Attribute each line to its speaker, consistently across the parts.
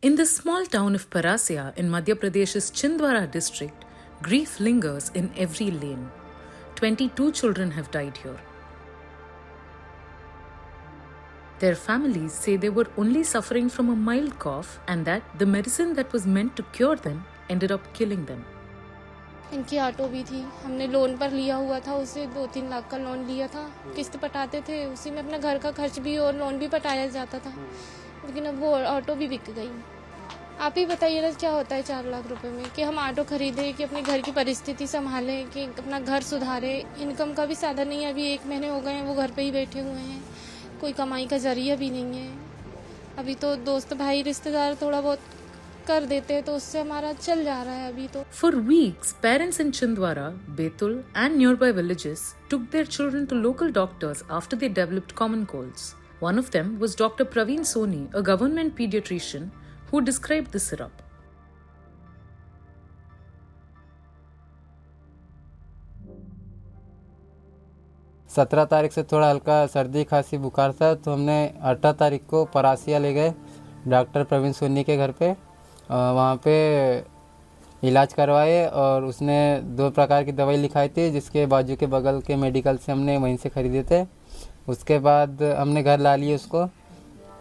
Speaker 1: In the small town of Parasia in Madhya Pradesh's Chhindwara district, grief lingers in every lane. 22 children have died here. Their families say they were only suffering from a mild cough and that the medicine that was meant to cure them ended up killing them.
Speaker 2: इनकी auto भी थी, हमने loan पर लिया हुआ था, उसे 2-3 लाख का लोन लिया था, किस्त पटाते थे, उसी में अपना घर का खर्च भी और लोन भी पटाया जाता था, लेकिन अब वो ऑटो भी बिक गई। आप ही बताइए ना क्या होता है 4 लाख रुपए में, कि हम ऑटो खरीदें कि अपने घर की परिस्थिति संभालें, कि अपना घर सुधारें। इनकम का भी साधन नहीं है, अभी 1 महीने हो गए हैं वो घर पे ही बैठे हुए हैं, कोई कमाई का जरिया भी नहीं है। अभी तो दोस्त भाई रिश्तेदार थोड़ा बहुत कर देते हैं तो उससे हमारा चल जा रहा है अभी तो।
Speaker 1: For weeks, parents in Chhindwara, Betul and nearby villages took their children to local doctors after they developed common colds. One of them was Dr. Praveen Soni, a government pediatrician who described the syrup.
Speaker 3: सत्रह तारीख से थोड़ा हल्का सर्दी खांसी बुखार था, तो हमने 18 तारीख को परासिया ले गए डॉक्टर प्रवीण सोनी के घर पे। वहाँ पे इलाज करवाए और उसने 2 प्रकार की दवाई लिखाई थी, जिसके बाजू के बगल के मेडिकल से हमने वहीं से ख़रीदे थे। उसके बाद हमने घर ला लिए उसको,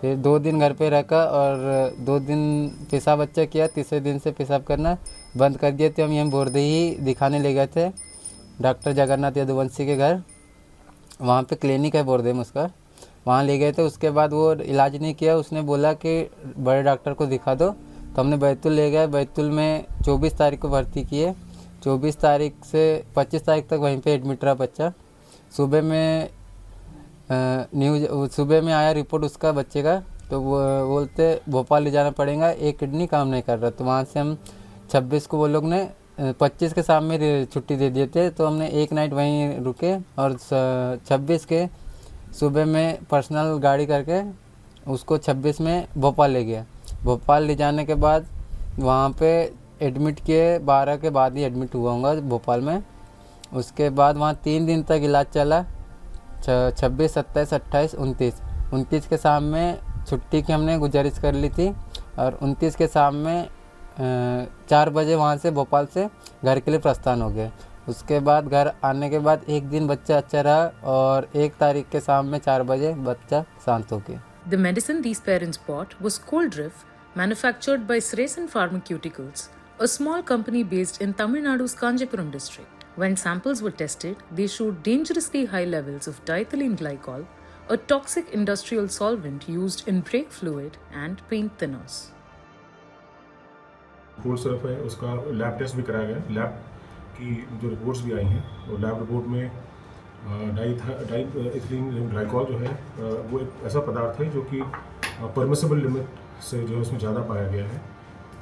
Speaker 3: फिर 2 दिन घर पे रखा और 2 दिन पेशाब अच्छा किया, तीसरे दिन से पेशाब करना बंद कर दिए थे। हम यहाँ बोरदेही दिखाने ले गए थे डॉक्टर जगन्नाथ यदुवंशी के घर, वहाँ पे क्लिनिक है बोरदेही में उसका, वहाँ ले गए थे। उसके बाद वो इलाज नहीं किया, उसने बोला कि बड़े डॉक्टर को दिखा दो, तो हमने बैतूल ले गए। बैतूल में 24 तारीख को भर्ती किए, 24 तारीख से 25 तारीख तक वहीं पे एडमिट रहा बच्चा। सुबह में सुबह में आया रिपोर्ट उसका बच्चे का, तो वो बोलते भोपाल ले जाना पड़ेगा, एक किडनी काम नहीं कर रहा। तो वहाँ से हम 26 को वो लोग ने 25 के शाम में छुट्टी दे दिए थे, तो हमने एक नाइट वहीं रुके और 26 के सुबह में पर्सनल गाड़ी करके उसको 26 में भोपाल ले गया। भोपाल ले जाने के बाद वहाँ पे एडमिट किए, 12 के बाद ही एडमिट हुआ हूँगा भोपाल में। उसके बाद वहाँ 3 दिन तक इलाज चला, 26, 27, 28, 29 के शाम में छुट्टी की हमने गुजारिश कर ली थी और 29 के शाम में 4 बजे वहाँ से भोपाल से घर के लिए प्रस्थान हो गए। उसके बाद घर आने के बाद 1 दिन बच्चा अच्छा रहा और 1 तारीख के शाम में 4 बजे बच्चा शांत हो गया।
Speaker 1: The medicine these parents bought was Coldriff, manufactured by Sresan Pharmaceuticals, a small company based in Tamil Nadu's Kanjipuram district. When samples were tested, they showed dangerously high levels of diethylene glycol, a toxic industrial solvent used in brake fluid and paint thinners.
Speaker 4: Cold syrup है, उसका lab test भी कराया गया। Lab की जो reports भी आई हैं, वो लैब रिपोर्ट में डाइथीलीन ग्लाइकॉल जो है वो एक ऐसा पदार्थ है जो कि परमिसिबल लिमिट से जो है उसमें ज़्यादा पाया गया है।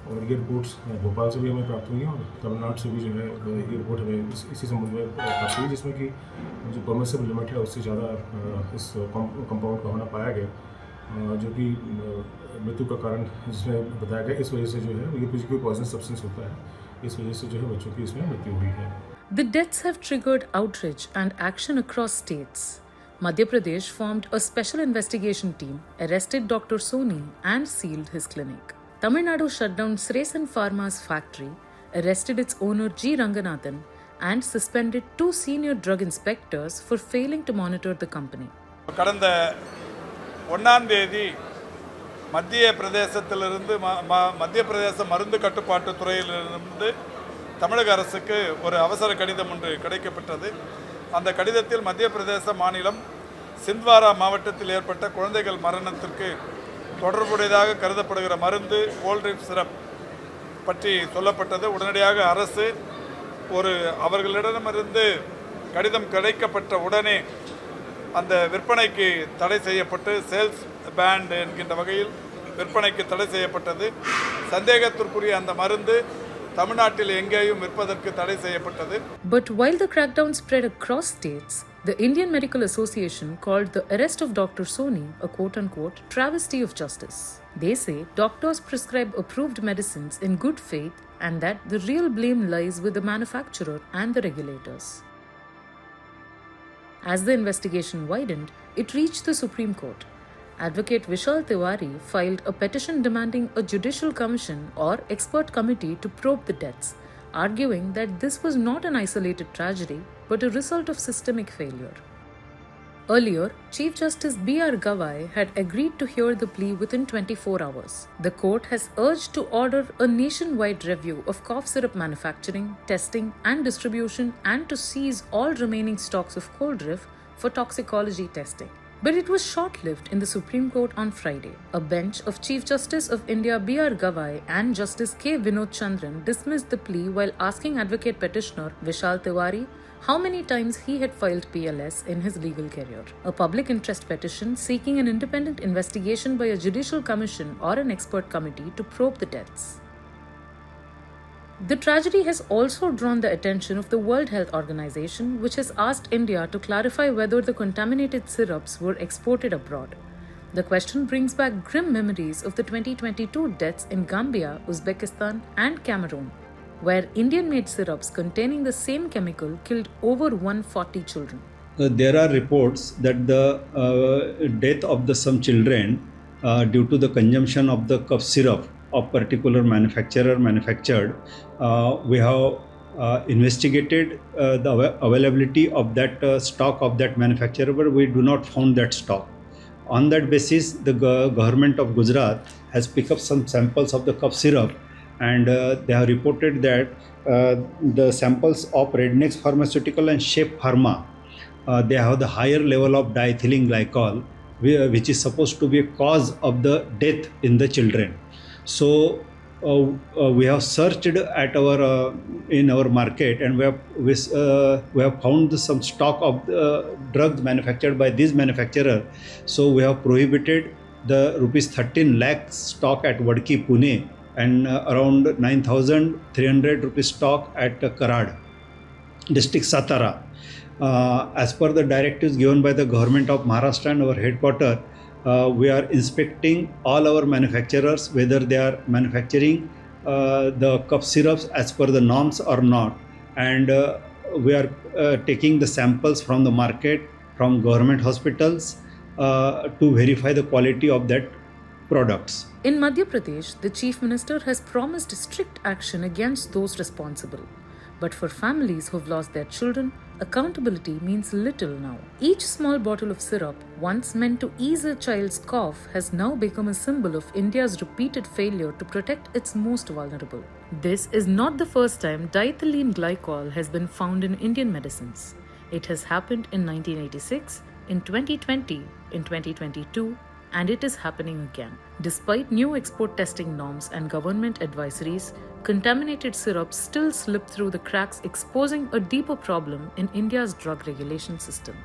Speaker 4: और ये रिपोर्ट्स भोपाल से भी हमें प्राप्त हुई हैं और तमिलनाडु से भी जो है ये रिपोर्ट हमें इसी संबंध में प्राप्त हुई, जिसमें कि जो परमिसिबल लिमिट है उससे ज़्यादा इस कंपाउंड का होना पाया गया, जो कि मृत्यु का कारण जिसमें बताया गया। इस वजह से जो है ये कोई पॉइजन सब्सटेंस होता है, इस वजह से जो है बच्चों की इसमें मृत्यु हुई है।
Speaker 1: The deaths have triggered outrage and action across states. Madhya Pradesh formed a special investigation team, arrested Dr. Soni and sealed his clinic. Tamil Nadu shut down Sresan Pharma's factory, arrested its owner G. Ranganathan and suspended 2 senior drug inspectors for failing to monitor the company.
Speaker 5: கடந்த 1ஆம் தேதி மத்திய பிரதேசத்திலிருந்து மத்திய பிரதேச மருந்து கட்டுப்பாட்டு துறையிலிருந்து தமிழக அரசுக்கு ஒரு அவசர கடிதம் ஒன்று கிடைக்கப்பட்டது. அந்த கடிதத்தில் மத்திய பிரதேச மாநிலம் சிந்த்வாரா மாவட்டத்தில் ஏற்பட்ட குழந்தைகள் மரணத்திற்கு தொடர்புடையதாக கருதப்படுகிற மருந்து கோல்ட்ரிப் சிரப் பற்றி சொல்லப்பட்டது. உடனடியாக அரசு அவர்களிடமிருந்து கடிதம் கிடைக்கப்பட்ட உடனே அந்த விற்பனைக்கு தடை செய்யப்பட்டு சேல்ஸ் பேண்ட் என்கின்ற வகையில் விற்பனைக்கு தடை செய்யப்பட்டது. சந்தேகத்திற்குரிய அந்த மருந்து தமிழ்நாட்டில் எங்கேயும் விற்பதற்கு தடை செய்யப்பட்டது.
Speaker 1: But while the crackdown spread across states, the Indian Medical Association called the arrest of Dr. Soni a quote-unquote travesty of justice. They say doctors prescribe approved medicines in good faith and that the real blame lies with the manufacturer and the regulators. As the investigation widened, it reached the Supreme Court. Advocate Vishal Tiwari filed a petition demanding a judicial commission or expert committee to probe the deaths, arguing that this was not an isolated tragedy but a result of systemic failure. Earlier, Chief Justice B.R. Gavai had agreed to hear the plea within 24 hours. The court has urged to order a nationwide review of cough syrup manufacturing, testing, and distribution and to seize all remaining stocks of Coldriff for toxicology testing. But it was short-lived in the Supreme Court on Friday. A bench of Chief Justice of India B.R. Gavai and Justice K. Vinod Chandran dismissed the plea while asking advocate petitioner Vishal Tiwari how many times he had filed PLS in his legal career. A public interest petition seeking an independent investigation by a judicial commission or an expert committee to probe the deaths. The tragedy has also drawn the attention of the World Health Organization, which has asked India to clarify whether the contaminated syrups were exported abroad. The question brings back grim memories of the 2022 deaths in Gambia, Uzbekistan, and Cameroon, where Indian-made syrups containing the same chemical killed over 140 children.
Speaker 6: There are reports that the death of some children due to the consumption of the cough syrup of particular manufacturer manufactured. We have investigated the availability of that stock of that manufacturer, but we do not found that stock. On that basis, the government of Gujarat has picked up some samples of the cough syrup, and they have reported that the samples of Rednex Pharmaceutical and Shape Pharma, they have the higher level of diethylene glycol, which is supposed to be a cause of the death in the children. So we have searched at our in our market, and we have found some stock of drugs manufactured by this manufacturer. So we have prohibited the rupees 13 lakh stock at Vadki, Pune, and around 9,300 rupees stock at Karad, district Satara. As per the directives given by the government of Maharashtra and our headquarters, we are inspecting all our manufacturers whether they are manufacturing the cough syrups as per the norms or not, and we are taking the samples from the market, from government hospitals to verify the quality of that products.
Speaker 1: In Madhya Pradesh, the Chief Minister has promised strict action against those responsible. But for families who've lost their children, accountability means little now. Each small bottle of syrup, once meant to ease a child's cough, has now become a symbol of India's repeated failure to protect its most vulnerable. This is not the first time diethylene glycol has been found in Indian medicines. It has happened in 1986, in 2020, in 2022, and it is happening again. Despite new export testing norms and government advisories, contaminated syrups still slip through the cracks, exposing a deeper problem in India's drug regulation system.